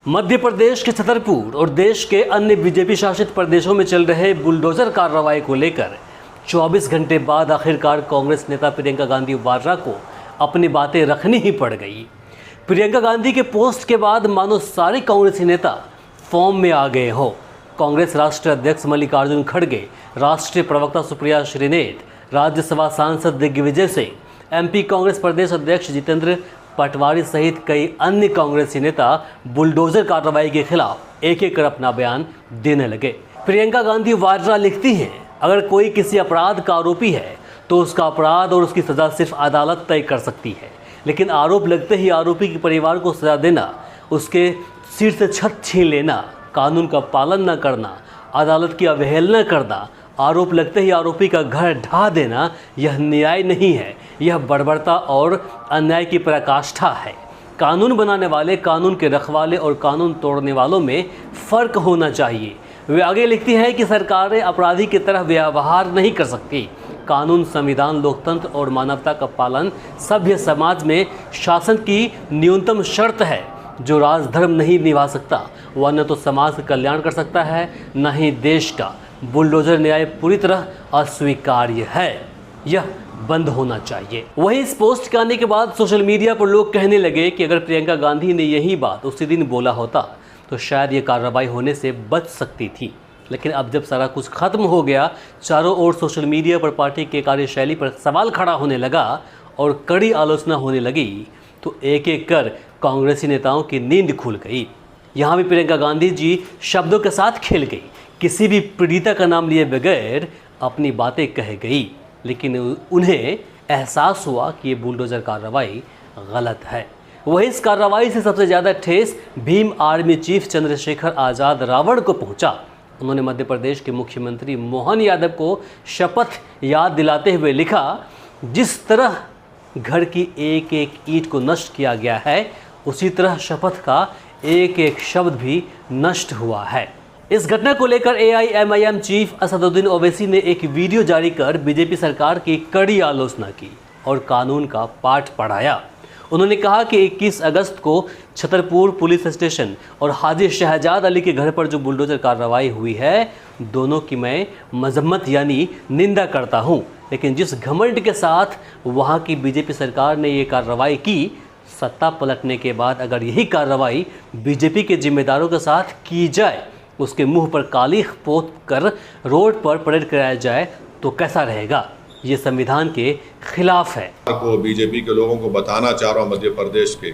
मध्य प्रदेश के छतरपुर और देश के अन्य बीजेपी शासित प्रदेशों में चल रहे बुलडोजर कार्रवाई को लेकर 24 घंटे बाद आखिरकार कांग्रेस नेता प्रियंका गांधी वाड्रा को अपनी बातें रखनी ही पड़ गई। प्रियंका गांधी के पोस्ट के बाद मानो सारे कांग्रेसी नेता फॉर्म में आ गए हो। कांग्रेस राष्ट्रीय अध्यक्ष मल्लिकार्जुन खड़गे, राष्ट्रीय प्रवक्ता सुप्रिया श्रीनेत, राज्यसभा सांसद दिग्विजय सिंह, एमपी कांग्रेस प्रदेश अध्यक्ष जितेंद्र पटवारी सहित कई अन्य कांग्रेसी नेता बुलडोजर कार्रवाई के खिलाफ एक एक कर अपना बयान देने लगे। प्रियंका गांधी वाड्रा लिखती हैं, अगर कोई किसी अपराध का आरोपी है तो उसका अपराध और उसकी सज़ा सिर्फ अदालत तय कर सकती है, लेकिन आरोप लगते ही आरोपी के परिवार को सज़ा देना, उसके सिर से छत छीन लेना, कानून का पालन न करना, अदालत की अवहेलना करना, आरोप लगते ही आरोपी का घर ढा देना, यह न्याय नहीं है, यह बर्बरता और अन्याय की पराकाष्ठा है। कानून बनाने वाले, कानून के रखवाले और कानून तोड़ने वालों में फ़र्क होना चाहिए। वे आगे लिखती हैं कि सरकारें अपराधी की तरह व्यवहार नहीं कर सकती। कानून, संविधान, लोकतंत्र और मानवता का पालन सभ्य समाज में शासन की न्यूनतम शर्त है। जो राजधर्म नहीं निभा सकता वह न तो समाज का कल्याण कर सकता है, न ही देश का। बुलडोजर न्याय पूरी तरह अस्वीकार्य है, यह बंद होना चाहिए। वहीं इस पोस्ट के आने के बाद सोशल मीडिया पर लोग कहने लगे कि अगर प्रियंका गांधी ने यही बात उसी दिन बोला होता तो शायद ये कार्रवाई होने से बच सकती थी। लेकिन अब जब सारा कुछ खत्म हो गया, चारों ओर सोशल मीडिया पर पार्टी के कार्यशैली पर सवाल खड़ा होने लगा और कड़ी आलोचना होने लगी, तो एक एक कर कांग्रेसी नेताओं की नींद खुल गई। यहाँ भी प्रियंका गांधी जी शब्दों के साथ खेल गई, किसी भी पीड़िता का नाम लिए बगैर अपनी बातें कह गई, लेकिन उन्हें एहसास हुआ कि ये बुलडोजर कार्रवाई गलत है। वहीं इस कार्रवाई से सबसे ज़्यादा ठेस भीम आर्मी चीफ चंद्रशेखर आज़ाद रावण को पहुंचा। उन्होंने मध्य प्रदेश के मुख्यमंत्री मोहन यादव को शपथ याद दिलाते हुए लिखा, जिस तरह घर की एक एक ईंट को नष्ट किया गया है, उसी तरह शपथ का एक एक शब्द भी नष्ट हुआ है। इस घटना को लेकर AIMIM चीफ असदुद्दीन ओवैसी ने एक वीडियो जारी कर बीजेपी सरकार की कड़ी आलोचना की और कानून का पाठ पढ़ाया। उन्होंने कहा कि 21 अगस्त को छतरपुर पुलिस स्टेशन और हाजी शहजाद अली के घर पर जो बुलडोजर कार्रवाई हुई है, दोनों की मैं मजम्मत यानी निंदा करता हूं, लेकिन जिस घमंड के साथ वहां की बीजेपी सरकार ने ये कार्रवाई की, सत्ता पलटने के बाद अगर यही कार्रवाई बीजेपी के जिम्मेदारों के साथ की जाए, उसके मुंह पर काली पोत कर रोड पर परेड कराया जाए तो कैसा रहेगा? ये संविधान के खिलाफ है। को बीजेपी के लोगों को बताना चाह रहा हूँ मध्य प्रदेश के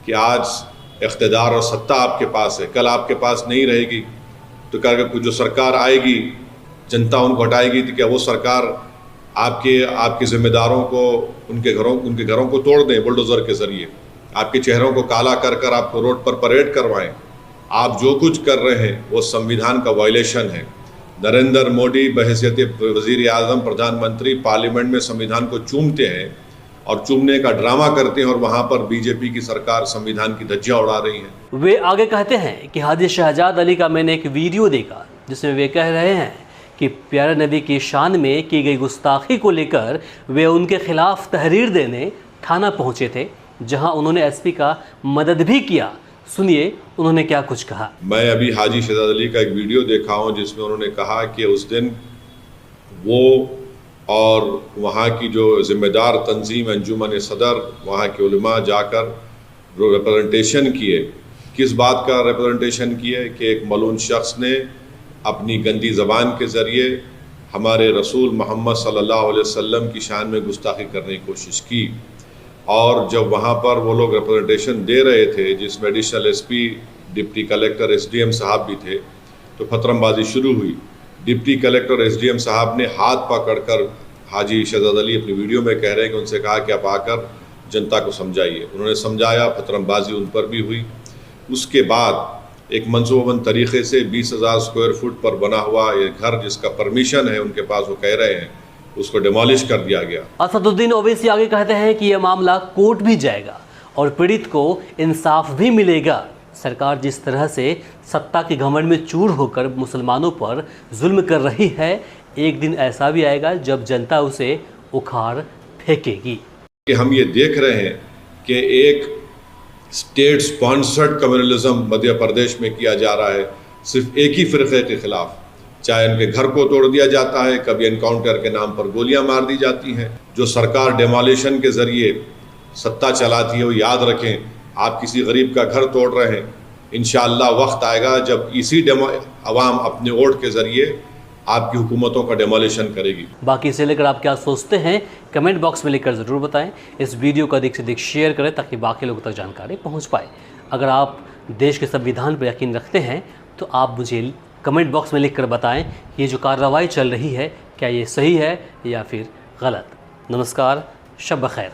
कि आज इख्तिदार और सत्ता आपके पास है, कल आपके पास नहीं रहेगी, तो क्या जो सरकार आएगी जनता उनको हटाएगी, तो क्या वो सरकार आपके जिम्मेदारों को उनके घरों को तोड़ दें बुलडोजर के जरिए, आपके चेहरों को काला कर कर आपको रोड पर परेड करवाएं? आप जो कुछ कर रहे हैं वो संविधान का वायलेशन है। नरेंद्र मोदी बहैसियत वज़ीर आज़म, प्रधानमंत्री पार्लियामेंट में संविधान को चूमते हैं और चूमने का ड्रामा करते हैं, और वहां पर बीजेपी की सरकार संविधान की धज्जियां उड़ा रही है। वे आगे कहते हैं कि हाजी शहजाद अली का मैंने एक वीडियो देखा जिसमें वे कह रहे हैं कि प्यारे नबी की शान में की गई गुस्ताखी को लेकर वे उनके खिलाफ तहरीर देने थाना पहुंचे थे, जहां उन्होंने SP का मदद भी किया। सुनिए उन्होंने क्या कुछ कहा। मैं अभी हाजी शहजाद अली का एक वीडियो देखा हूं जिसमें उन्होंने कहा कि उस दिन वो और वहाँ की जो जिम्मेदार तंजीम अंजुमन सदर, वहाँ के उलमा जाकर रिप्रेजेंटेशन किए। किस बात का रिप्रेजेंटेशन किए कि एक मलून शख्स ने अपनी गंदी ज़बान के ज़रिए हमारे रसूल मोहम्मद सल्लल्लाहु अलैहि वसल्लम की शान में गुस्ताखी करने की कोशिश की। और जब वहाँ पर वो लोग रिप्रेजेंटेशन दे रहे थे, जिसमें additional SP, deputy collector, SDM साहब भी थे, तो फतरमबाजी शुरू हुई। डिप्टी कलेक्टर SDM साहब ने हाथ पकड़कर हाजी शहजाद अली अपनी वीडियो में कह रहे हैं कि उनसे कहा कि आप आकर जनता को समझाइए। उन्होंने समझाया, फतरमबाजी उन पर भी हुई। उसके बाद एक मनसूबाबंद तरीके से 20,000 स्क्वायर फुट पर बना हुआ ये घर, जिसका परमिशन है उनके पास, वो कह रहे हैं, उसको डिमोलिश कर दिया गया। असदुद्दीन ओवैसी आगे कहते हैं कि यह मामला कोर्ट भी जाएगा और पीड़ित को इंसाफ भी मिलेगा। सरकार जिस तरह से सत्ता के घमंड में चूर होकर मुसलमानों पर जुल्म कर रही है, एक दिन ऐसा भी आएगा जब जनता उसे उखाड़ फेंकेगी। कि हम ये देख रहे हैं कि एक state sponsored communalism Madhya Pradesh में किया जा रहा है, सिर्फ एक ही फ़िरक़े के ख़िलाफ़। चाहे उनके घर को तोड़ दिया जाता है, कभी एनकाउंटर के नाम पर गोलियां मार दी जाती हैं। जो सरकार डेमोलिशन के ज़रिए सत्ता चलाती है वो याद रखें, आप किसी गरीब का घर तोड़ रहे हैं, इंशाअल्लाह वक्त आएगा जब इसी अवाम अपने वोट के ज़रिए आपकी हुकूमतों का डेमोलिशन करेगी। बाकी इसे लेकर आप क्या सोचते हैं कमेंट बॉक्स में लिखकर ज़रूर बताएं। इस वीडियो को अधिक से अधिक शेयर करें ताकि बाकी लोगों तक जानकारी पहुंच पाए। अगर आप देश के संविधान पर यकीन रखते हैं तो आप मुझे कमेंट बॉक्स में लिखकर बताएं ये जो कार्रवाई चल रही है क्या ये सही है या फिर गलत। नमस्कार, शब बखैर।